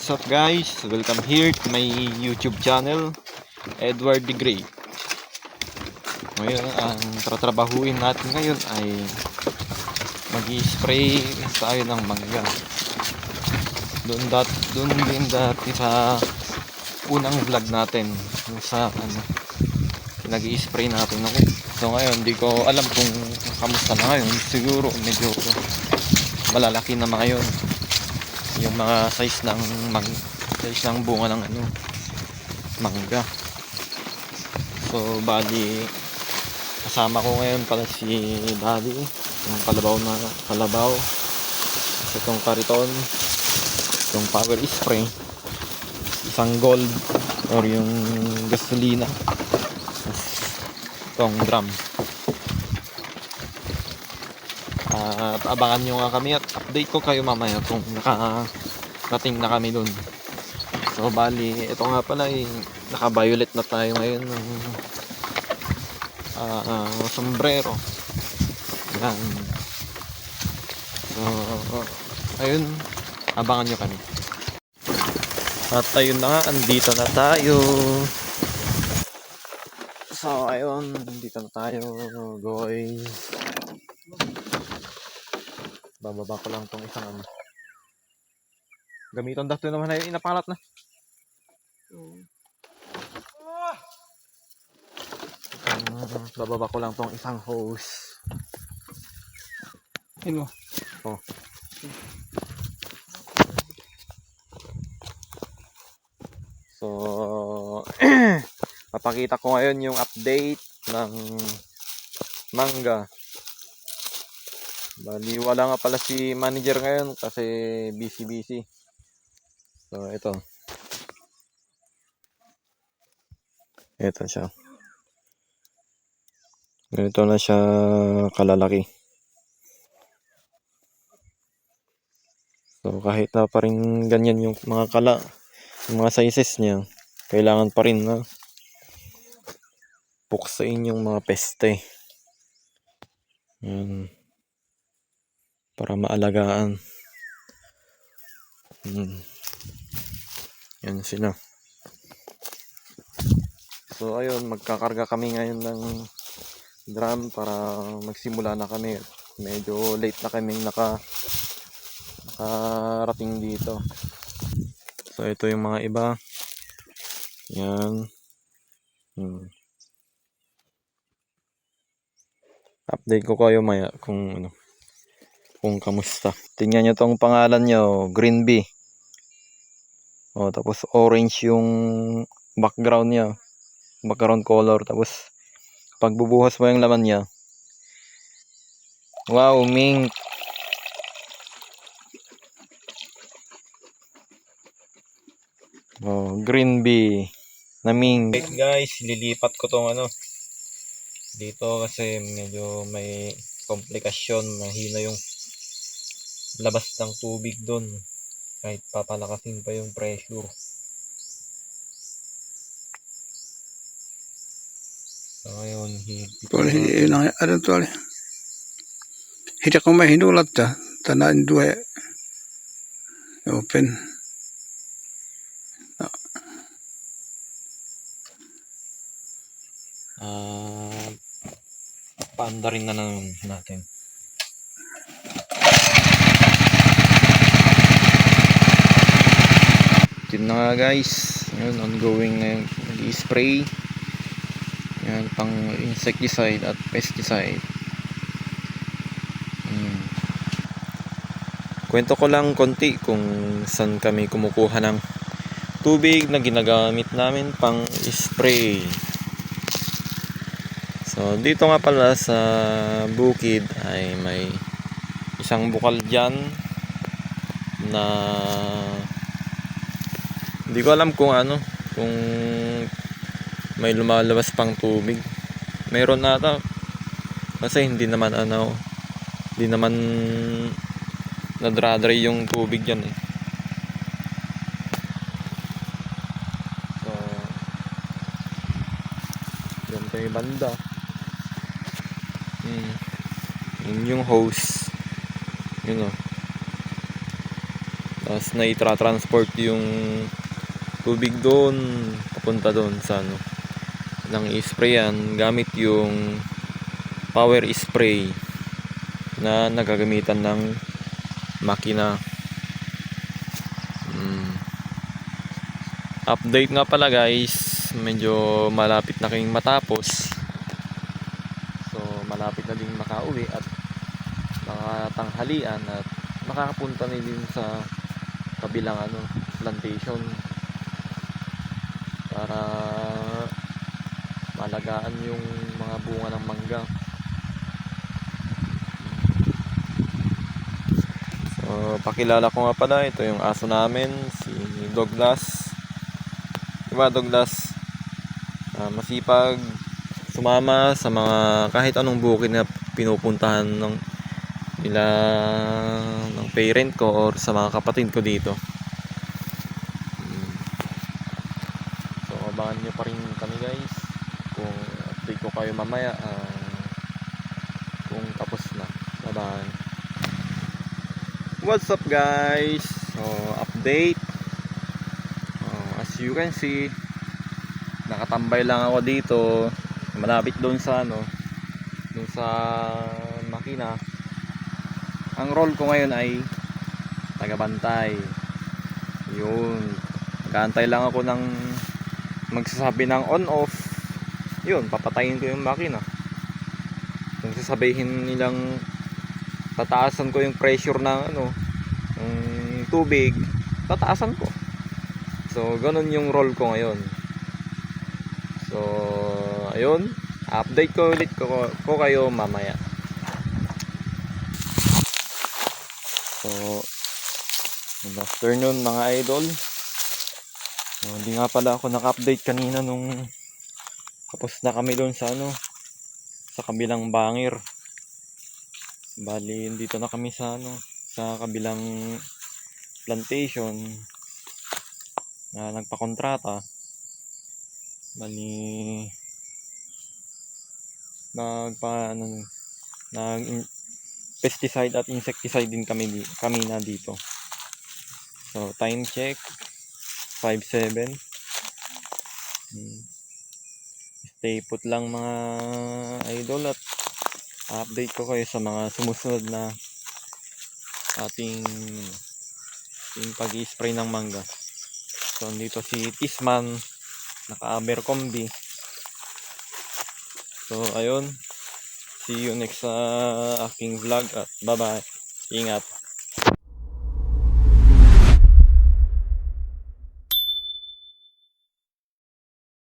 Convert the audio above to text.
What's up guys? Welcome here to my YouTube channel, Edward the Great. Ngayon, ang tratrabahuin natin ngayon ay mag-i-spray tayo ng mangga. Doon din dati sa unang vlog natin, sa nag-i-spray natin ako. So ngayon, hindi ko alam kung kamusta na ngayon. Siguro medyo malalaki na mga yun, yung mga size ng bunga ng mangga. So bali, kasama ko ngayon pala si Daddy, yung kalabaw, itong kariton, itong power spray, isang gold or yung gasolina, itong drum. At abangan nyo nga kami at update ko kayo mamaya kung nakarating na kami dun. So bali, ito nga pala naka-violet na tayo ngayon ng sombrero. Yan. So ayun, abangan nyo kami. At ayun na nga, andito na tayo. So ayun, andito na tayo guys. Bababa ko lang tong isang gamiton dato naman ay inapalat na. Bababa ko lang tong isang hose. Ano? Oh. So papakita ko ngayon yung update ng mangga. Bali, wala nga pala si manager ngayon kasi busy. So, ito siya. Ganito na siya kalalaki. So, kahit na pa rin ganyan yung mga mga sizes niya, kailangan pa rin na puksain yung mga peste. Yan. Para maalagaan. Yan sila. So ayun, magkakarga kami ngayon ng drum para magsimula na kami. Medyo late na kaming nakarating dito. So ito yung mga iba. Yan. Update ko kayo maya kung kamusta. Tingnan nyo tong pangalan nyo, Green Bee. O, tapos orange yung background niya, background color. Tapos pagbubuhos mo yung laman niya, wow, mink. Oh, Green Bee na mink. Wait guys, lilipat ko tong dito kasi medyo may komplikasyon. Mahina yung labas ng tubig doon kahit papalakasin pa yung pressure. So ngayon, Tuolle na ada tuolle. Hita ko may hinulat ta tanan dua open. Paanda rin na natin. Yun na nga guys, yun, ongoing na yung nag-i-spray. Yan, pang insecticide at pesticide. Kwento ko lang konti kung saan kami kumukuha ng tubig na ginagamit namin pang spray. So dito nga pala sa bukid ay may isang bukal dyan na hindi ko alam kung kung may lumalabas pang tubig. Meron nata kasi hindi naman nadra-dry yung tubig dyan eh. So yan kayo banda. Yun yung hose. Yun o. Tapos na-transport yung tubig doon papunta doon sa ano nang i-sprayan gamit yung power spray na nagagamitan ng makina. Update nga pala guys, medyo malapit na kayong matapos, so malapit na din makauwi at makatanghalian at makakapunta na din sa kabilang ano plantation para malagaan yung mga bunga ng mangga. So pakilala ko nga pala, ito yung aso namin, si Douglas. Diba Douglas? Masipag sumama sa mga kahit anong bukid na pinupuntahan ng nila ng parent ko or sa mga kapatid ko dito. So abangan nyo pa rin kami guys, kung update ko kayo mamaya kung tapos na. Bye bye. What's up guys? So update, as you can see, nakatambay lang ako dito malapit doon sa ano, doon sa makina. Ang role ko ngayon ay tagabantay. Yun, nag-aantay lang ako ng magsasabi ng on off. Yun, papatayin ko yung makina. Kung sasabihin nilang tataasan ko yung pressure ng ano, ng tubig, tataasan ko. So ganun yung role ko ngayon. So ayun, update ko ulit ko kayo mamaya. So good afternoon mga idol. So, hindi nga pala ako naka-update kanina nung tapos na kami doon sa ano, sa kabilang bangir. Bali dito na kami sa ano, sa kabilang plantation na nagpakontrata. Bali nag pesticide at insecticide din kami na dito. So time check 5:07. Stay put lang mga idol at update ko kayo sa mga sumusunod na ating pag-i-spray ng mangga. So dito si Tisman, naka-Abercrombie. So ayun, see you next sa aking vlog at bye bye, ingat.